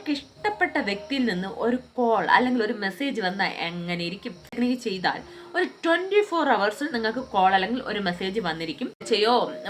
നിങ്ങൾക്ക് ഇഷ്ടപ്പെട്ട വ്യക്തിയിൽ നിന്ന് ഒരു കോൾ അല്ലെങ്കിൽ ഒരു മെസ്സേജ് വന്നാൽ എങ്ങനെ ഇരിക്കും? ടെക്നിക്ക് ചെയ്താൽ ഒരു 24 hours നിങ്ങൾക്ക് കോൾ അല്ലെങ്കിൽ ഒരു മെസ്സേജ് വന്നിരിക്കും.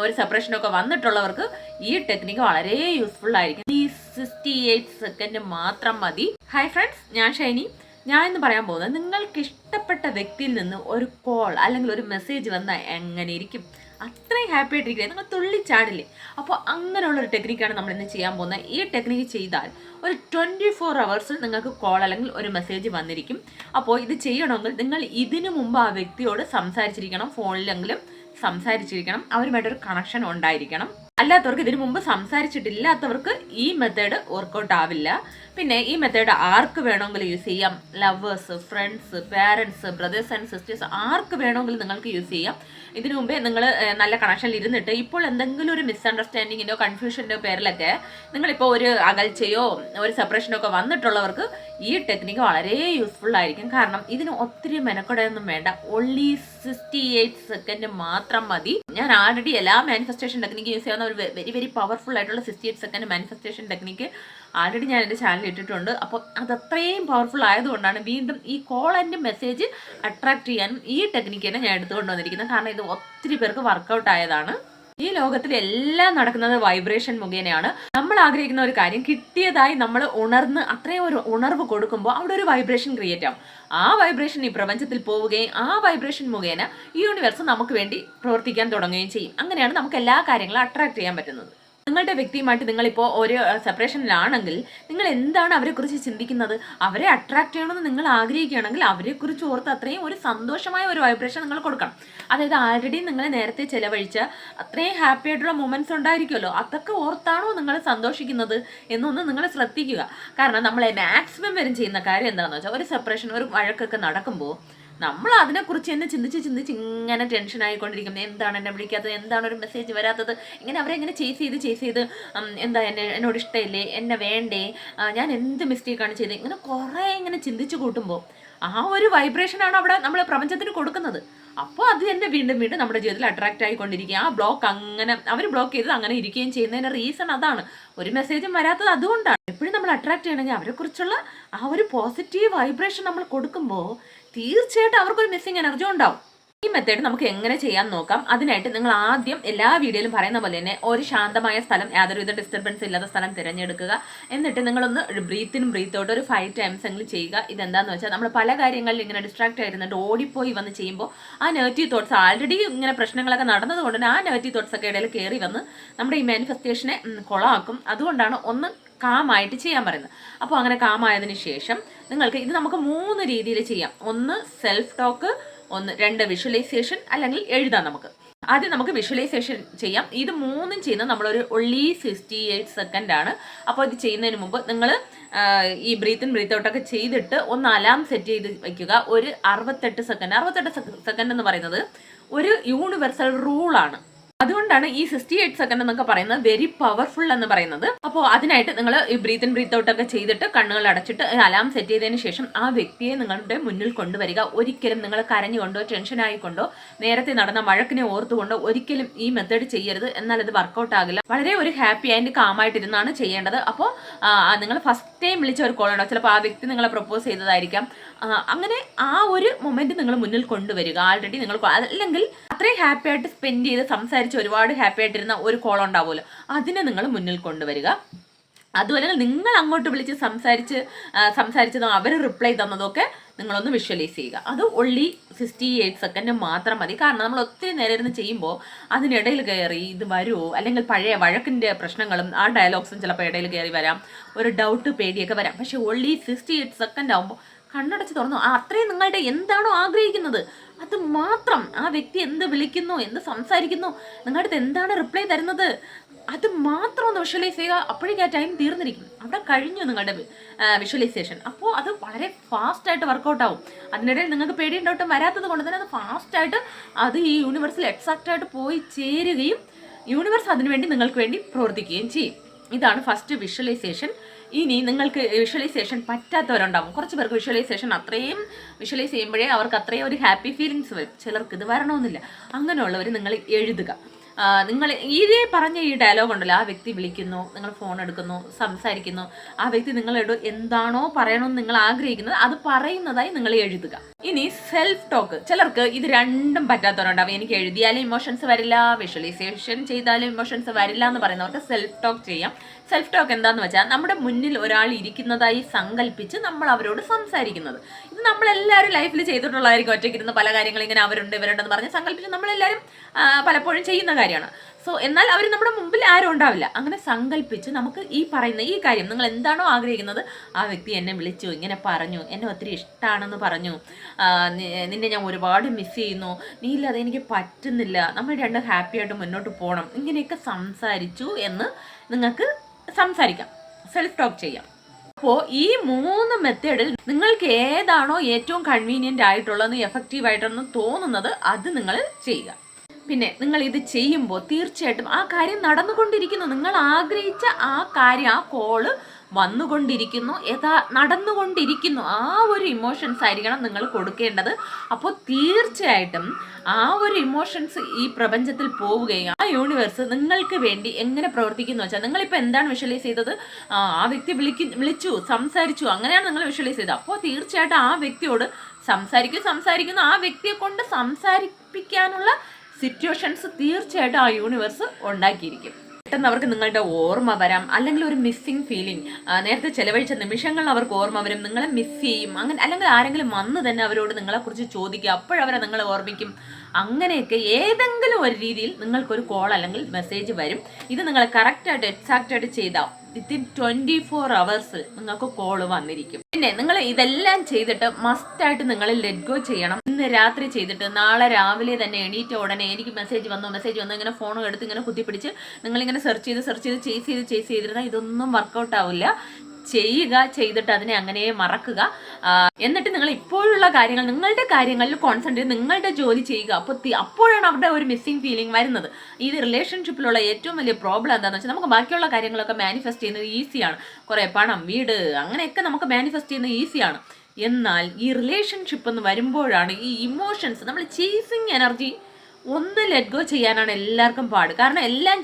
ഒരു സെപ്പറേഷനൊക്കെ വന്നിട്ടുള്ളവർക്ക് ഈ ടെക്നിക്ക് വളരെ യൂസ്ഫുൾ ആയിരിക്കും. ഈ 68 സെക്കൻഡ് മാത്രം മതി. ഹായ് ഫ്രണ്ട്സ്, ഞാൻ ഷൈനി. ഞാൻ ഇന്ന് പറയാൻ പോകുന്നത് നിങ്ങൾക്ക് ഇഷ്ടപ്പെട്ട വ്യക്തിയിൽ നിന്ന് ഒരു കോൾ അല്ലെങ്കിൽ ഒരു മെസ്സേജ് വന്നാൽ എങ്ങനെ ഇരിക്കും? അത്രയും ഹാപ്പി ആയിട്ടിരിക്കുക, നിങ്ങൾ തുള്ളിച്ചാടില്ലേ? അപ്പോൾ അങ്ങനെയുള്ളൊരു ടെക്നിക്കാണ് നമ്മൾ ഇന്ന് ചെയ്യാൻ പോകുന്നത്. ഈ ടെക്നിക്ക് ചെയ്താൽ ഒരു 24 hours നിങ്ങൾക്ക് കോൾ അല്ലെങ്കിൽ ഒരു മെസ്സേജ് വന്നിരിക്കും. അപ്പോൾ ഇത് ചെയ്യണമെങ്കിൽ നിങ്ങൾ ഇതിനു മുമ്പ് ആ വ്യക്തിയോട് സംസാരിച്ചിരിക്കണം, ഫോണിലെങ്കിലും സംസാരിച്ചിരിക്കണം, അവരുമായിട്ടൊരു കണക്ഷൻ ഉണ്ടായിരിക്കണം. അല്ലാത്തവർക്ക്, ഇതിനു മുമ്പ് സംസാരിച്ചിട്ടില്ലാത്തവർക്ക് ഈ മെത്തേഡ് വർക്കൗട്ട് ആവില്ല. പിന്നെ ഈ മെത്തേഡ് ആർക്ക് വേണമെങ്കിലും യൂസ് ചെയ്യാം. Lovers, friends, parents, brothers and sisters, ആർക്ക് വേണമെങ്കിലും നിങ്ങൾക്ക് യൂസ് ചെയ്യാം. ഇതിനു മുമ്പേ നിങ്ങൾ നല്ല കണക്ഷനിൽ ഇരുന്നിട്ട് ഇപ്പോൾ എന്തെങ്കിലും ഒരു മിസ്അണ്ടർസ്റ്റാൻഡിങ്ങിൻ്റെയോ കൺഫ്യൂഷൻ്റെയോ പേരിലൊക്കെ നിങ്ങളിപ്പോൾ ഒരു അകൽച്ചയോ ഒരു സെപ്പറേഷനോ ഒക്കെ വന്നിട്ടുള്ളവർക്ക് ഈ ടെക്നിക്ക് വളരെ യൂസ്ഫുൾ ആയിരിക്കും. കാരണം ഇതിന് ഒത്തിരി മെനക്കെടൊന്നും വേണ്ട. ഓൺലി 68 സെക്കൻഡ് മാത്രം മതി. ഞാൻ ആൾറെഡി എല്ലാ മാനിഫെസ്റ്റേഷൻ ടെക്നിക്ക് യൂസ് ചെയ്യുന്ന ഒരു വെരി പവർഫുൾ ആയിട്ടുള്ള 68 സെക്കൻഡ് മാനിഫെസ്റ്റേഷൻ ടെക്നിക്ക് ആൾറെഡി ഞാൻ എൻ്റെ ചാനലിൽ ഇട്ടിട്ടുണ്ട്. അപ്പോൾ അത് അത്രയും പവർഫുൾ ആയതുകൊണ്ടാണ് വീണ്ടും ഈ കോൾ ആൻഡ് മെസ്സേജ് അട്രാക്ട് ചെയ്യാനും ഈ ടെക്നിക്ക് തന്നെ ഞാൻ എടുത്തുകൊണ്ട് വന്നിരിക്കുന്നത്. കാരണം ഇത് ഒത്തിരി പേർക്ക് വർക്കൗട്ട് ആയതാണ്. ഈ ലോകത്തിൽ എല്ലാം നടക്കുന്നത് വൈബ്രേഷൻ മുഖേനയാണ്. നമ്മൾ ആഗ്രഹിക്കുന്ന ഒരു കാര്യം കിട്ടിയതായി നമ്മൾ ഉണർന്ന് അത്രയും ഒരു ഉണർവ് കൊടുക്കുമ്പോൾ അവിടെ ഒരു വൈബ്രേഷൻ ക്രിയേറ്റ് ആവും. ആ വൈബ്രേഷൻ ഈ പ്രപഞ്ചത്തിൽ പോവുകയും ആ വൈബ്രേഷൻ മുഖേന ഈ യൂണിവേഴ്സ് നമുക്ക് വേണ്ടി പ്രവർത്തിക്കാൻ തുടങ്ങുകയും ചെയ്യും. അങ്ങനെയാണ് നമുക്ക് എല്ലാ കാര്യങ്ങളും അട്രാക്ട് ചെയ്യാൻ പറ്റുന്നത്. നിങ്ങളുടെ വ്യക്തിയുമായിട്ട് നിങ്ങളിപ്പോൾ ഒരു സെപ്പറേഷനിലാണെങ്കിൽ നിങ്ങൾ എന്താണ് അവരെക്കുറിച്ച് ചിന്തിക്കുന്നത്? അവരെ അട്രാക്ട് ചെയ്യണമെന്ന് നിങ്ങൾ ആഗ്രഹിക്കുകയാണെങ്കിൽ അവരെക്കുറിച്ച് ഓർത്ത് അത്രയും ഒരു സന്തോഷമായ ഒരു വൈബ്രേഷൻ നിങ്ങൾ കൊടുക്കണം. അതായത് ആൾറെഡി നിങ്ങൾ നേരത്തെ ചിലവഴിച്ച അത്രയും ഹാപ്പി ആയിട്ടുള്ള മൊമെന്റ്സ് ഉണ്ടായിരിക്കുമല്ലോ, അതൊക്കെ ഓർത്താണോ നിങ്ങൾ സന്തോഷിക്കുന്നത് എന്നൊന്ന് നിങ്ങൾ ശ്രദ്ധിക്കുക. കാരണം നമ്മൾ മാക്സിമം വരും ചെയ്യുന്ന കാര്യം എന്താണെന്ന് വെച്ചാൽ, ഒരു സെപ്പറേഷൻ, ഒരു വഴക്കൊക്കെ നടക്കുമ്പോൾ നമ്മൾ അതിനെക്കുറിച്ച് തന്നെ ചിന്തിച്ച് ഇങ്ങനെ ടെൻഷൻ ആയിക്കൊണ്ടിരിക്കും. എന്താണ് എന്നെ വിളിക്കാത്തത്, എന്താണ് ഒരു മെസ്സേജ് വരാത്തത്, ഇങ്ങനെ അവരെ ഇങ്ങനെ ചേസ് ചെയ്ത് എന്താ എന്നോട് ഇഷ്ടമില്ലേ, എന്നെ വേണ്ടേ, ഞാൻ എന്ത് മിസ്റ്റേക്കാണ് ചെയ്തത്, ഇങ്ങനെ കുറേ ഇങ്ങനെ ചിന്തിച്ച് കൂട്ടുമ്പോൾ ആ ഒരു വൈബ്രേഷനാണ് അവിടെ നമ്മൾ പ്രപഞ്ചത്തിന് കൊടുക്കുന്നത്. അപ്പോൾ അത് തന്നെ വീണ്ടും നമ്മുടെ ജീവിതത്തിൽ അട്രാക്റ്റ് ആയിക്കൊണ്ടിരിക്കുക. ആ ബ്ലോക്ക് അങ്ങനെ അവർ ബ്ലോക്ക് ചെയ്തത് അങ്ങനെ ഇരിക്കുകയും ചെയ്യുന്നതിൻ്റെ റീസൺ അതാണ്. ഒരു മെസ്സേജും വരാത്തത് അതുകൊണ്ടാണ്. എപ്പോഴും നമ്മൾ അട്രാക്ട് ചെയ്യണമെങ്കിൽ അവരെക്കുറിച്ചുള്ള ആ ഒരു പോസിറ്റീവ് വൈബ്രേഷൻ നമ്മൾ കൊടുക്കുമ്പോൾ തീർച്ചയായിട്ടും അവർക്കൊരു മിസ്സിങ് എനർജി ഉണ്ടാവും. ഈ മെത്തേഡ് നമുക്ക് എങ്ങനെ ചെയ്യാൻ നോക്കാം. അതിനായിട്ട് നിങ്ങൾ ആദ്യം എല്ലാ വീഡിയോയിലും പറയുന്ന പോലെ തന്നെ ഒരു ശാന്തമായ സ്ഥലം, യാതൊരുവിധ ഡിസ്റ്റർബൻസ് ഇല്ലാത്ത സ്ഥലം തിരഞ്ഞെടുക്കുക. എന്നിട്ട് നിങ്ങളൊന്ന് ബ്രീത്ത് ഔട്ട് ഒരു 5 times എങ്കിലും ചെയ്യുക. ഇതെന്താന്ന് വെച്ചാൽ, നമ്മൾ പല കാര്യങ്ങളിൽ ഇങ്ങനെ ഡിസ്ട്രാക്ട് ആയിരുന്നിട്ട് ഓടിപ്പോയി വന്ന് ചെയ്യുമ്പോൾ ആ നെഗറ്റീവ് തോട്ട്സ്, ആൾറെഡി ഇങ്ങനെ പ്രശ്നങ്ങളൊക്കെ നടന്നതുകൊണ്ട് തന്നെ ആ നെഗറ്റീവ് തോട്ട്സ് ഒക്കെ ഇടയിൽ കയറി വന്ന് നമ്മുടെ ഈ മാനിഫെസ്റ്റേഷനെ കൊളാക്കും. അതുകൊണ്ടാണ് ഒന്ന് കാമായിട്ട് ചെയ്യാൻ പറയുന്നത്. അപ്പോൾ അങ്ങനെ കാമായതിനു ശേഷം നിങ്ങൾക്ക് ഇത് നമുക്ക് 3 രീതിയിൽ ചെയ്യാം. ഒന്ന് സെൽഫ് ടോക്ക്, 2 വിഷ്വലൈസേഷൻ, അല്ലെങ്കിൽ എഴുതാം. ആദ്യം നമുക്ക് വിഷ്വലൈസേഷൻ ചെയ്യാം. ഇത് 3 ചെയ്യുന്നത് നമ്മളൊരു ഓൺലി 68 സെക്കൻഡ് ആണ്. അപ്പോൾ ഇത് ചെയ്യുന്നതിന് മുമ്പ് നിങ്ങൾ ഈ ബ്രീത്ത് ഔട്ടൊക്കെ ചെയ്തിട്ട് ഒന്ന് അലാം സെറ്റ് ചെയ്ത് വയ്ക്കുക. ഒരു 68 സെക്കൻഡ് എന്ന് പറയുന്നത് ഒരു യൂണിവേഴ്സൽ റൂളാണ്. അതുകൊണ്ടാണ് ഈ 68 സെക്കൻഡ് എന്നൊക്കെ പറയുന്നത് വെരി പവർഫുൾ എന്ന് പറയുന്നത്. അപ്പോൾ അതിനായിട്ട് നിങ്ങൾ ഈ ബ്രീത്ത് ഔട്ട് ഒക്കെ ചെയ്തിട്ട് കണ്ണുകൾ അടച്ചിട്ട് അലാം സെറ്റ് ചെയ്തതിന് ശേഷം ആ വ്യക്തിയെ നിങ്ങളുടെ മുന്നിൽ കൊണ്ടുവരിക. ഒരിക്കലും നിങ്ങൾ കരഞ്ഞുകൊണ്ടോ ടെൻഷൻ ആയിക്കൊണ്ടോ നേരത്തെ നടന്ന വഴക്കിനെ ഓർത്തുകൊണ്ടോ ഒരിക്കലും ഈ മെത്തേഡ് ചെയ്യരുത്. എന്നാൽ ഇത് വർക്കൗട്ട് ആകില്ല. വളരെ ഒരു ഹാപ്പി ആൻഡ് കാമായിട്ടിരുന്നാണ് ചെയ്യേണ്ടത്. അപ്പോൾ നിങ്ങൾ ഫസ്റ്റ് ടൈം വിളിച്ച ഒരു കോൾ ഉണ്ടോ, ചിലപ്പോൾ ആ വ്യക്തി നിങ്ങളെ പ്രപ്പോസ് ചെയ്തതായിരിക്കാം. അങ്ങനെ ആ ഒരു മൊമെന്റ് നിങ്ങൾ മുന്നിൽ കൊണ്ടുവരിക. ആൾറെഡി നിങ്ങൾ അല്ലെങ്കിൽ അത്രയും ഹാപ്പി ആയിട്ട് സ്പെൻഡ് ചെയ്ത് സംസാരിച്ച് ഒരുപാട് ഹാപ്പി ആയിട്ടിരുന്ന ഒരു കോൾ ഉണ്ടാവുമല്ലോ, അതിനെ നിങ്ങൾ മുന്നിൽ കൊണ്ടുവരിക. അതുപോലെ നിങ്ങൾ അങ്ങോട്ട് വിളിച്ച് സംസാരിച്ചതും അവർ റിപ്ലൈ തന്നതൊക്കെ നിങ്ങളൊന്ന് വിഷ്വലൈസ് ചെയ്യുക. അത് ഓൺലി 68 സെക്കൻഡ് മാത്രം മതി. കാരണം നമ്മൾ ഒത്തിരി നേരം ഇരുന്ന് ചെയ്യുമ്പോൾ അതിനിടയിൽ കയറി ഇത് വരുമോ, അല്ലെങ്കിൽ പഴയ വഴക്കിൻ്റെ പ്രശ്നങ്ങളും ആ ഡയലോഗ്സും ചിലപ്പോൾ ഇടയിൽ കയറി വരാം, ഒരു ഡൗട്ട് പേടിയൊക്കെ വരാം. പക്ഷേ ഓൺലി 68 സെക്കൻഡ് ആകുമ്പോൾ കണ്ണടച്ച് തുറന്നു അത്രയും നിങ്ങളുടെ എന്താണോ ആഗ്രഹിക്കുന്നത് അത് മാത്രം, ആ വ്യക്തി എന്ത് വിളിക്കുന്നു, എന്ത് സംസാരിക്കുന്നു, നിങ്ങളുടെ അടുത്ത് എന്താണ് റിപ്ലൈ തരുന്നത്, അത് മാത്രം ഒന്ന് വിഷ്വലൈസ് ചെയ്യുക. അപ്പോഴേക്കും ആ ടൈം തീർന്നിരിക്കും, അവിടെ കഴിഞ്ഞു നിങ്ങളുടെ വിഷ്വലൈസേഷൻ. അപ്പോൾ അത് വളരെ ഫാസ്റ്റായിട്ട് വർക്കൗട്ട് ആവും. അതിനിടയിൽ നിങ്ങൾക്ക് പേടിയുണ്ടോട്ടും വരാത്തത് കൊണ്ട് തന്നെ അത് ഫാസ്റ്റായിട്ട് അത് ഈ യൂണിവേഴ്സിൽ എക്സാക്റ്റായിട്ട് പോയി ചേരുകയും യൂണിവേഴ്സ് അതിനുവേണ്ടി നിങ്ങൾക്ക് വേണ്ടി പ്രവർത്തിക്കുകയും ചെയ്യും. ഇതാണ് ഫസ്റ്റ് വിഷ്വലൈസേഷൻ. ഇനി നിങ്ങൾക്ക് വിഷ്വലൈസേഷൻ പറ്റാത്തവരുണ്ടാവും. കുറച്ച് പേർക്ക് വിഷ്വലൈസേഷൻ അത്രയും വിഷ്വലൈസ് ചെയ്യുമ്പോഴേ അവർക്ക് അത്രയും ഒരു ഹാപ്പി ഫീലിങ്സ് വരും. ചിലർക്ക് ഇത് വരണമെന്നില്ല. അങ്ങനെയുള്ളവർ നിങ്ങൾ എഴുതുക. നിങ്ങൾ ഇതേ പറഞ്ഞ ഈ ഡയലോഗ് ഉണ്ടല്ലോ, ആ വ്യക്തി വിളിക്കുന്നു, നിങ്ങൾ ഫോൺ എടുക്കുന്നു, സംസാരിക്കുന്നു, ആ വ്യക്തി നിങ്ങളോട് എന്താണോ പറയണമെന്ന് നിങ്ങൾ ആഗ്രഹിക്കുന്നത് അത് പറയുന്നതായി നിങ്ങൾ എഴുതുക. ഇനി സെൽഫ് ടോക്ക്. ചിലർക്ക് ഇത് രണ്ടും പറ്റാത്തവരുണ്ടാവും. എനിക്ക് എഴുതിയാലും ഇമോഷൻസ് വരില്ല, വിഷ്വലൈസേഷൻ ചെയ്താലും ഇമോഷൻസ് വരില്ല എന്ന് പറയുന്നവർക്ക് സെൽഫ് ടോക്ക് ചെയ്യാം. സെൽഫ് ടോക്ക് എന്താന്ന് വെച്ചാൽ നമ്മുടെ മുന്നിൽ ഒരാൾ ഇരിക്കുന്നതായി സങ്കല്പിച്ച് നമ്മൾ അവരോട് സംസാരിക്കുന്നത്. ഇത് നമ്മളെല്ലാവരും ലൈഫിൽ ചെയ്തിട്ടുള്ളതായിരിക്കും. ഒറ്റയ്ക്കിരുന്ന് പല കാര്യങ്ങൾ ഇങ്ങനെ അവരുണ്ട് ഇവരുണ്ടെന്ന് പറഞ്ഞ് സങ്കല്പിച്ച് നമ്മളെല്ലാവരും പലപ്പോഴും ചെയ്യുന്ന കാര്യമാണ്. സോ എന്നാൽ അവർ നമ്മുടെ മുമ്പിൽ ആരും ഉണ്ടാവില്ല. അങ്ങനെ സങ്കല്പിച്ച് നമുക്ക് ഈ പറയുന്ന ഈ കാര്യം, നിങ്ങൾ എന്താണോ ആഗ്രഹിക്കുന്നത്, ആ വ്യക്തി എന്നെ വിളിച്ചു, ഇങ്ങനെ പറഞ്ഞു, എന്നെ ഒത്തിരി ഇഷ്ടമാണെന്ന് പറഞ്ഞു, നിന്നെ ഞാൻ ഒരുപാട് മിസ് ചെയ്യുന്നു, നീ ഇല്ലാതെ എനിക്ക് പറ്റുന്നില്ല, നമ്മൾ രണ്ട് ഹാപ്പി ആയിട്ട് മുന്നോട്ട് പോകണം, ഇങ്ങനെയൊക്കെ സംസാരിച്ചു എന്ന് നിങ്ങൾക്ക് സംസാരിക്കാം, സെൽഫ് ടോക്ക് ചെയ്യാം. അപ്പോൾ ഈ 3 മെത്തേഡിൽ നിങ്ങൾക്ക് ഏതാണോ ഏറ്റവും കൺവീനിയൻ്റ് ആയിട്ടുള്ളതെന്ന് എഫക്റ്റീവ് ആയിട്ടെന്ന് തോന്നുന്നത് അത് നിങ്ങൾ ചെയ്യുക. പിന്നെ നിങ്ങൾ ഇത് ചെയ്യുമ്പോൾ തീർച്ചയായിട്ടും ആ കാര്യം നടന്നുകൊണ്ടിരിക്കുന്നു, നിങ്ങൾ ആഗ്രഹിച്ച ആ കാര്യം, ആ കോള് വന്നുകൊണ്ടിരിക്കുന്നു, നടന്നുകൊണ്ടിരിക്കുന്നു. ആ ഒരു ഇമോഷൻസ് ആയിരിക്കണം നിങ്ങൾ കൊടുക്കേണ്ടത്. അപ്പോൾ തീർച്ചയായിട്ടും ആ ഒരു ഇമോഷൻസ് ഈ പ്രപഞ്ചത്തിൽ പോവുകയും ആ യൂണിവേഴ്സ് നിങ്ങൾക്ക് വേണ്ടി എങ്ങനെ പ്രവർത്തിക്കുന്നു വെച്ചാൽ, നിങ്ങളിപ്പോൾ എന്താണ് വിഷ്വലൈസ് ചെയ്തത്, ആ വ്യക്തി വിളിച്ചു, സംസാരിച്ചു, അങ്ങനെയാണ് നിങ്ങൾ വിഷ്വലൈസ് ചെയ്തത്. അപ്പോൾ തീർച്ചയായിട്ടും ആ വ്യക്തിയോട് സംസാരിക്കുന്നു, ആ വ്യക്തിയെ കൊണ്ട് സംസാരിപ്പിക്കാനുള്ള സിറ്റുവേഷൻസ് തീർച്ചയായിട്ടും ആ യൂണിവേഴ്സ് ഉണ്ടാക്കിയിരിക്കും. പെട്ടെന്ന് അവർക്ക് നിങ്ങളുടെ ഓർമ്മ വരാം, അല്ലെങ്കിൽ ഒരു മിസ്സിങ് ഫീലിംഗ്, നേരത്തെ ചെലവഴിച്ച നിമിഷങ്ങൾ അവർക്ക് ഓർമ്മ വരും, നിങ്ങളെ മിസ് ചെയ്യും, അങ്ങനെ അല്ലെങ്കിൽ ആരെങ്കിലും വന്ന് തന്നെ അവരോട് നിങ്ങളെക്കുറിച്ച് ചോദിക്കുക, അപ്പോഴവരെ നിങ്ങളെ ഓർമ്മിക്കും. അങ്ങനെയൊക്കെ ഏതെങ്കിലും ഒരു രീതിയിൽ നിങ്ങൾക്കൊരു കോൾ അല്ലെങ്കിൽ മെസ്സേജ് വരും. ഇത് നിങ്ങൾ കറക്റ്റായിട്ട് എക്സാക്റ്റായിട്ട് ചെയ്താൽ വിത്തിൻ 24 hours നിങ്ങൾക്ക് കോള് വന്നിരിക്കും. പിന്നെ നിങ്ങൾ ഇതെല്ലാം ചെയ്തിട്ട് മസ്റ്റായിട്ട് നിങ്ങൾ ലെറ്റ് ഗോ ചെയ്യണം. ഇന്ന് രാത്രി ചെയ്തിട്ട് നാളെ രാവിലെ തന്നെ എണീറ്റ ഉടനെ എനിക്ക് മെസ്സേജ് വന്നു ഇങ്ങനെ ഫോൺ എടുത്ത് ഇങ്ങനെ കുത്തിപ്പിടിച്ച് നിങ്ങളിങ്ങനെ സെർച്ച് ചെയ്ത് ചേസ് ചെയ്തിരുന്നാൽ ഇതൊന്നും വർക്കൗട്ട് ആവില്ല. ചെയ്തിട്ട് അതിനെ അങ്ങനെ മറക്കുക. എന്നിട്ട് നിങ്ങൾ ഇപ്പോഴുള്ള കാര്യങ്ങൾ, നിങ്ങളുടെ കാര്യങ്ങളിൽ കോൺസെൻട്രേറ്റ് ചെയ്ത് നിങ്ങളുടെ ജോലി ചെയ്യുക. അപ്പോഴാണ് അവിടെ ഒരു മിസ്സിങ് ഫീലിംഗ് വരുന്നത്. ഈ റിലേഷൻഷിപ്പിലുള്ള ഏറ്റവും വലിയ പ്രോബ്ലം എന്താണെന്ന് വെച്ചാൽ, നമുക്ക് ബാക്കിയുള്ള കാര്യങ്ങളൊക്കെ മാനിഫെസ്റ്റ് ചെയ്യുന്നത് ഈസിയാണ്, കുറേ പണം, വീട്, അങ്ങനെയൊക്കെ നമുക്ക് മാനിഫെസ്റ്റ് ചെയ്യുന്നത് ഈസിയാണ്. എന്നാൽ ഈ റിലേഷൻഷിപ്പ് എന്ന് വരുമ്പോഴാണ് ഈ ഇമോഷൻസ്, നമ്മൾ ചേസിങ് എനർജി ഒന്ന് ലെറ്റ് ഗോ ചെയ്യാനാണ് എല്ലാവർക്കും പാട്. കാരണം എല്ലാം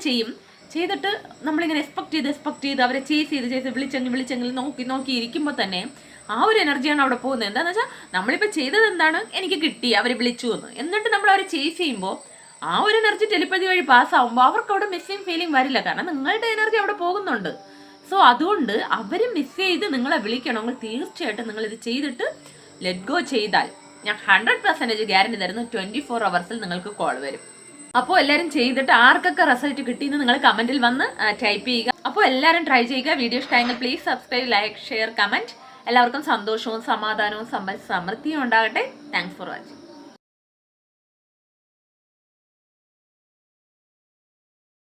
ചെയ്തിട്ട് നമ്മളിങ്ങനെ എക്സ്പെക്ട് ചെയ്ത് അവരെ ചേസ് ചെയ്ത് വിളിച്ചെങ്കിൽ നോക്കി ഇരിക്കുമ്പോൾ തന്നെ ആ ഒരു എനർജിയാണ് അവിടെ പോകുന്നത്. എന്താണെന്ന് വെച്ചാൽ നമ്മളിപ്പോൾ ചെയ്തത് എന്താണ്, എനിക്ക് കിട്ടി, അവർ വിളിച്ചു എന്ന്. എന്നിട്ട് നമ്മൾ അവരെ ചേസ് ചെയ്യുമ്പോൾ ആ ഒരു എനർജി ടെലിപ്പതി വഴി പാസ്സാവുമ്പോൾ അവർക്ക് അവിടെ മിസ്സിങ് ഫീലിംഗ് വരില്ല. കാരണം നിങ്ങളുടെ എനർജി അവിടെ പോകുന്നുണ്ട്. സോ അതുകൊണ്ട് അവർ മിസ് ചെയ്ത് നിങ്ങളെ വിളിക്കണമെങ്കിൽ തീർച്ചയായിട്ടും നിങ്ങളിത് ചെയ്തിട്ട് ലെറ്റ് ഗോ ചെയ്താൽ ഞാൻ 100% ഗ്യാരണ്ടി തരുന്നു, 24 hours നിങ്ങൾക്ക് കോൾ വരും. അപ്പോൾ എല്ലാവരും ചെയ്തിട്ട് ആർക്കൊക്കെ റിസൾട്ട് കിട്ടിയെന്ന് നിങ്ങൾ കമൻറ്റിൽ വന്ന് ടൈപ്പ് ചെയ്യുക. അപ്പോൾ എല്ലാവരും ട്രൈ ചെയ്യുക. വീഡിയോ ഇഷ്ടമായെങ്കിൽ please subscribe, like, share, comment. എല്ലാവർക്കും സന്തോഷവും സമാധാനവും സമൃദ്ധിയും ഉണ്ടാകട്ടെ. Thanks for watching.